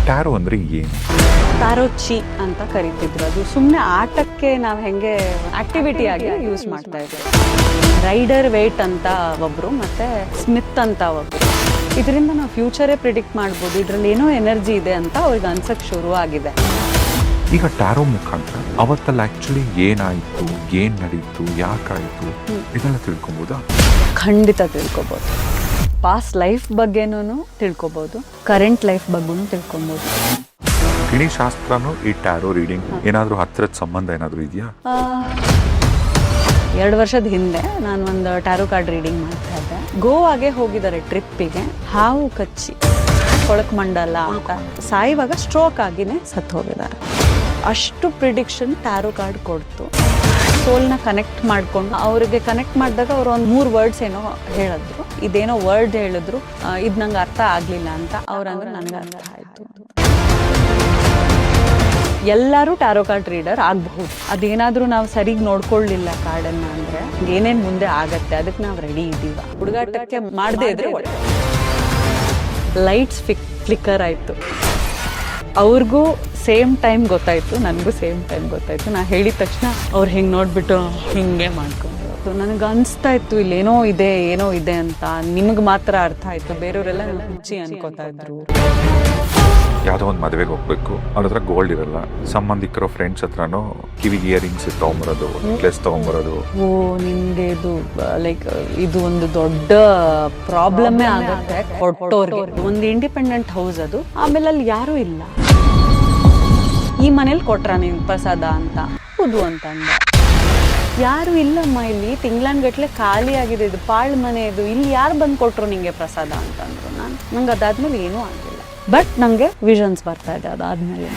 Taro ಅಂದರೆ ಏನು? ತಾರೋಚಿ ಅಂತ ಕರಿತಿದ್ರು. ಅದು ಸುಮ್ಮನೆ ಆಟಕ್ಕೆ ನಾವು ಹೆಂಗೆ ಆಕ್ಟಿವಿಟಿ ಆಗಿ ಯೂಸ್ ಮಾಡ್ತಾ ಇದ್ದೀವಿ. ರೈಡರ್ ವೇಟ್ ಅಂತ ಒಬ್ರು ಮತ್ತೆ ಸ್ಮಿತ್ ಅಂತ ಒಬ್ರು. ಇದರಿಂದ ನಾವು ಫ್ಯೂಚರೇ ಪ್ರಿಡಿಕ್ಟ್ ಮಾಡ್ಬೋದು, ಇದ್ರಲ್ಲಿ ಏನೋ ಎನರ್ಜಿ ಇದೆ ಅಂತ ಅವ್ರಿಗೆ ಅನ್ಸಕ್ ಶುರು ಆಗಿದೆ. ಈಗ ಟ್ಯಾರೋ ಮುಖಾಂತರ ಅವತ್ತಲ್ಲಿ ಆ್ಯಕ್ಚುಲಿ ಏನಾಯಿತು, ಏನು ನಡೀತು, ಯಾಕಾಯಿತು ಇದೆಲ್ಲ ತಿಳ್ಕೊಬೋದಾ? ಖಂಡಿತ ತಿಳ್ಕೊಬೋದು. ಪಾಸ್ಟ್ ಲೈಫ್ ಬಗ್ಗೆನೂ ತಿಳ್ಕೊಬೋದು, ಕರೆಂಟ್ ಲೈಫ್ ಬಗ್ಗೆನೂ ತಿಳ್ಕೊಬೋದು. ಗಿಣಿಶಾಸ್ತ್ರನೂ ಈ ಟ್ಯಾರೋ ರೀಡಿಂಗ್ ಏನಾದರೂ ಹತ್ತಿರದ ಸಂಬಂಧ ಏನಾದರೂ ಇದೆಯಾ? 2 ವರ್ಷದ ಹಿಂದೆ ನಾನು ಒಂದು ಟ್ಯಾರೋ ಕಾರ್ಡ್ ರೀಡಿಂಗ್ ಮಾಡ್ತಾ ಇದ್ದೆ. ಗೋವಾಗೆ ಹೋಗಿದ್ದಾರೆ ಟ್ರಿಪ್ಪಿಗೆ. ಹಾವು ಕಚ್ಚಿ ಕೊಳಕ್ ಮಂಡಲ ಅಂತ ಸಾಯುವಾಗ ಸ್ಟ್ರೋಕ್ ಆಗಿನೇ ಸತ್ತು ಹೋಗಿದ್ದಾರೆ. ಅಷ್ಟು ಪ್ರಿಡಿಕ್ಷನ್ ಟ್ಯಾರೋ ಕಾರ್ಡ್ ಕೊಡ್ತು. ಸೋಲ್ನ ಕನೆಕ್ಟ್ ಮಾಡ್ಕೊಂಡು ಅವ್ರಿಗೆ ಕನೆಕ್ಟ್ ಮಾಡಿದಾಗ ಅವ್ರು ಒಂದು 3 ವರ್ಡ್ಸ್ ಏನೋ ಹೇಳಿದ್ರು. ಇದೇನೋ ವರ್ಡ್ ಹೇಳಿದ್ರು, ಇದು ನಂಗೆ ಅರ್ಥ ಆಗಲಿಲ್ಲ ಅಂತ. ಅವ್ರಂದ್ರೆ ನನಗೆ ಅರ್ಥ ಆಯಿತು. ಎಲ್ಲರೂ ಟ್ಯಾರೋ ಕಾರ್ಡ್ ರೀಡರ್ ಆಗಬಹುದು. ಅದೇನಾದರೂ ನಾವು ಸರಿಗ್ ನೋಡ್ಕೊಳ್ಳಿಲ್ಲ ಕಾರ್ಡನ್ನು ಅಂದರೆ ಏನೇನು ಮುಂದೆ ಆಗತ್ತೆ ಅದಕ್ಕೆ ನಾವು ರೆಡಿ ಇದ್ದೀವ. ಹುಡುಗಾಟಕ್ಕೆ ಮಾಡದೇ ಇದ್ರೆ ಲೈಟ್ಸ್ ಫ್ಲಿಕ್ಕರ್ ಆಯಿತು. ಅವ್ರಿಗೂ ಸೇಮ್ ಟೈಮ್ ಗೊತ್ತಾಯಿತು, ನನಗೂ ಸೇಮ್ ಟೈಮ್ ಗೊತ್ತಾಯಿತು. ನಾ ಹೇಳಿದ ತಕ್ಷಣ ಅವ್ರು ಹಿಂಗೆ ನೋಡಿಬಿಟ್ಟು ಹಿಂಗೆ ಮಾಡ್ಕೊಂಡು ನನಗೆ ಅನಿಸ್ತಾ ಇತ್ತು ಇಲ್ಲೇನೋ ಇದೆ ಏನೋ ಇದೆ ಅಂತ. ನಿಮಗೆ ಮಾತ್ರ ಅರ್ಥ ಆಯಿತು, ಬೇರೆಯವರೆಲ್ಲ ಹುಚ್ಚಿ ಅನ್ಕೋತಾ ಇದ್ರು. ಯಾವುದೋ ಒಂದು ಮದುವೆಗೆ ಹೋಗ್ಬೇಕು, ಅವ್ರ ಹತ್ರ ಗೋಲ್ಡ್ ಇರಲ್ಲ, ಸಂಬಂಧಿಕರು ಫ್ರೆಂಡ್ಸ್ ಹತ್ರನೂ ಕಿವಿಗೆ ಇಯರಿಂಗ್ಸ್ ತೊಗೊಂಬರೋದು, ನೆಕ್ಲೆಸ್ ತೊಗೊಂಬರೋದು. ಓ ನಿಮಗೆ ಇದು ಲೈಕ್ ಇದು ಒಂದು ದೊಡ್ಡ ಪ್ರಾಬ್ಲಮ್ಮೇ ಆಗುತ್ತೆ ಕೊಟ್ಟೋರ್ಗೆ. ಒಂದು ಇಂಡಿಪೆಂಡೆಂಟ್ ಹೌಸ್ ಅದು. ಆಮೇಲೆ ಅಲ್ಲಿ ಯಾರೂ ಇಲ್ಲ. ಈ ಮನೇಲಿ ಕೊಟ್ರ ನೀನು ಪ್ರಸಾದ ಅಂತ ಹೌದು ಅಂತ ಅಂದ. ಯಾರು ಇಲ್ಲಮ್ಮ, ಇಲ್ಲಿ ತಿಂಗ್ಳನ್ಗಟ್ಲೆ ಖಾಲಿ ಆಗಿದೆ, ಇದು ಪಾಳ್ ಮನೆ ಇದು, ಇಲ್ಲಿ ಯಾರು ಬಂದು ಕೊಟ್ರು ನಿಂಗೆ ಪ್ರಸಾದ ಅಂತಂದ್ರು. ನಂಗೆ ಅದಾದ್ಮೇಲೆ ಏನೂ ಆಗಿಲ್ಲ. ಬಟ್ ನಂಗೆ ವಿಷನ್ಸ್ ಬರ್ತಾ ಇದೆ ಅದಾದ್ಮೇಲೆ.